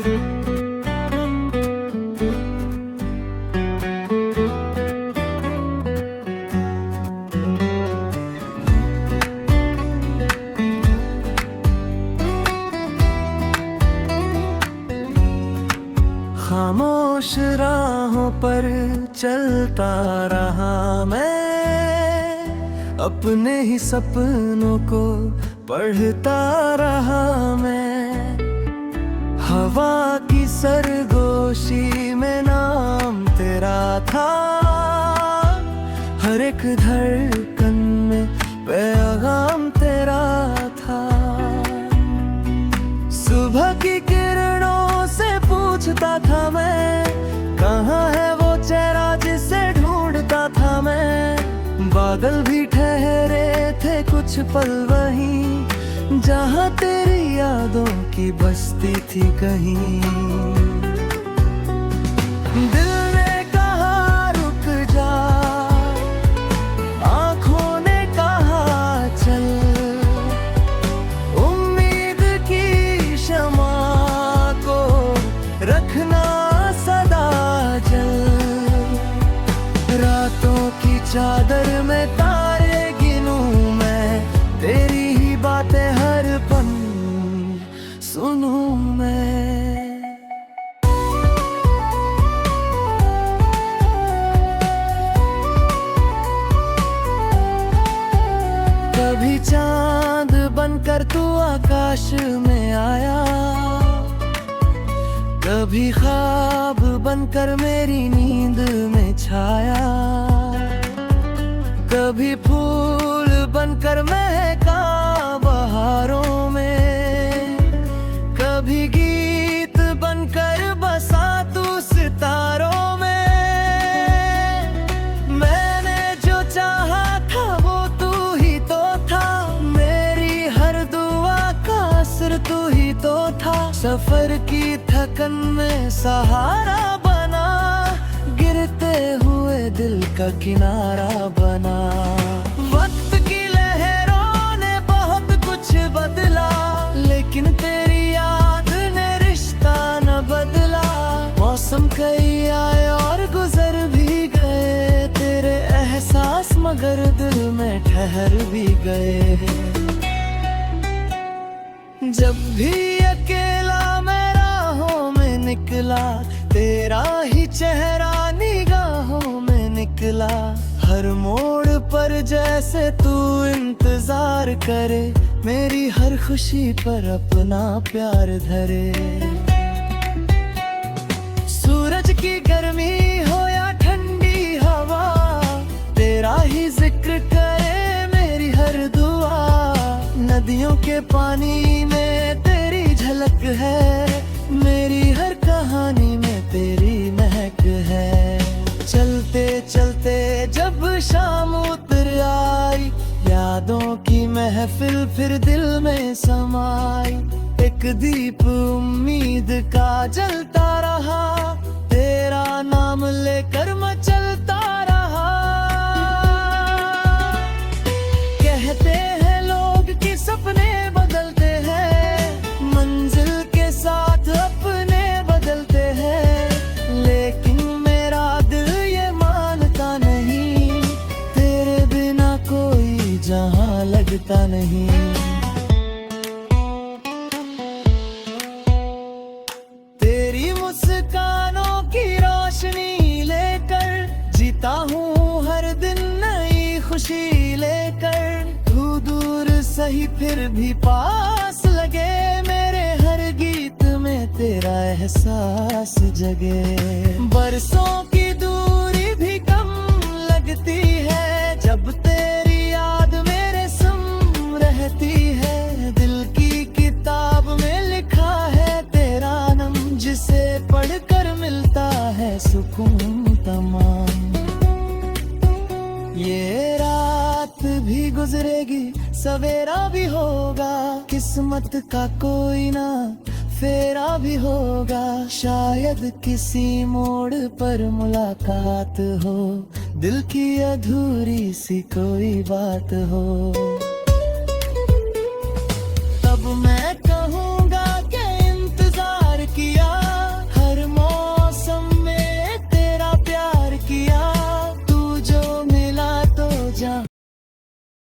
खामोश राहों पर चलता रहा मैं, अपने ही सपनों को पढ़ता रहा मैं। हवा की सरगोशी में नाम तेरा था, हर एक धड़कन में पैगाम तेरा था। सुबह की किरणों से पूछता था मैं, कहाँ है वो चेहरा जिसे ढूंढता था मैं। बादल भी ठहरे थे कुछ पल वहीं, जहाँ तेरी यादों की बस्ती थी कहीं। दिल ने कहा रुक जा, आँखों ने कहा चल, उम्मीद की शमा को रखना सदा जल। रातों की चादर में तारे गिनूं मैं, तेरी ही बातें हर पल सुनूं मैं। कभी चांद बनकर तू आकाश में आया, कभी ख्वाब बनकर मेरी नींद में छाया। कभी फूल बनकर महका बहारों में, कभी गीत बनकर बसा तू सितारों में। मैंने जो चाहा था वो तू ही तो था, मेरी हर दुआ का असर तू ही तो था। सफर की थकन में सहारा बना, गिरते हुए दिल का किनारा बना। वक्त की लहरों ने बहुत कुछ बदला, लेकिन तेरी याद ने रिश्ता न बदला। मौसम कई आए और गुजर भी गए, तेरे एहसास मगर दिल में ठहर भी गए। जब भी अकेला मैं राहों में निकला, तेरा ही चेहरा निगाहों में निकला। हर मोड़ पर जैसे तू इंतजार करे, मेरी हर खुशी पर अपना प्यार धरे। सूरज की गर्मी हो या ठंडी हवा, तेरा ही जिक्र करे मेरी हर दुआ। नदियों के पानी में तेरी झलक है, मेरी हर कहानी में तेरी महक है। चलते चलते जब शाम उतर आई, यादों की महफिल फिर दिल में समाई। एक दीप उम्मीद का जलता रहा, तेरा नाम लेकर मैं चलता रहा। कहते हैं लोग कि सपने बदलते हैं, मंजिल के साथ अपने बदलते हैं, लेकिन मेरा दिल ये मानता नहीं, तेरे बिना कोई जहां लगता नहीं। तेरी मुस्कानों की रोशनी लेकर जीता हूँ हर दिन नई खुशी लेकर। तू दूर सही फिर भी पास लगे, मेरे हर गीत में तेरा एहसास जगे। बरसों की दूरी भी कम लगती है, जब तेरी याद मेरे संग रहती है। दिल की किताब में लिखा है तेरा नाम, जिसे पढ़कर मिलता है सुकून तमाम। ये रात भी गुजरेगी, सवेरा भी होगा, किस्मत का कोई ना फेरा भी होगा। शायद किसी मोड़ पर मुलाकात हो, दिल की अधूरी सी कोई बात हो।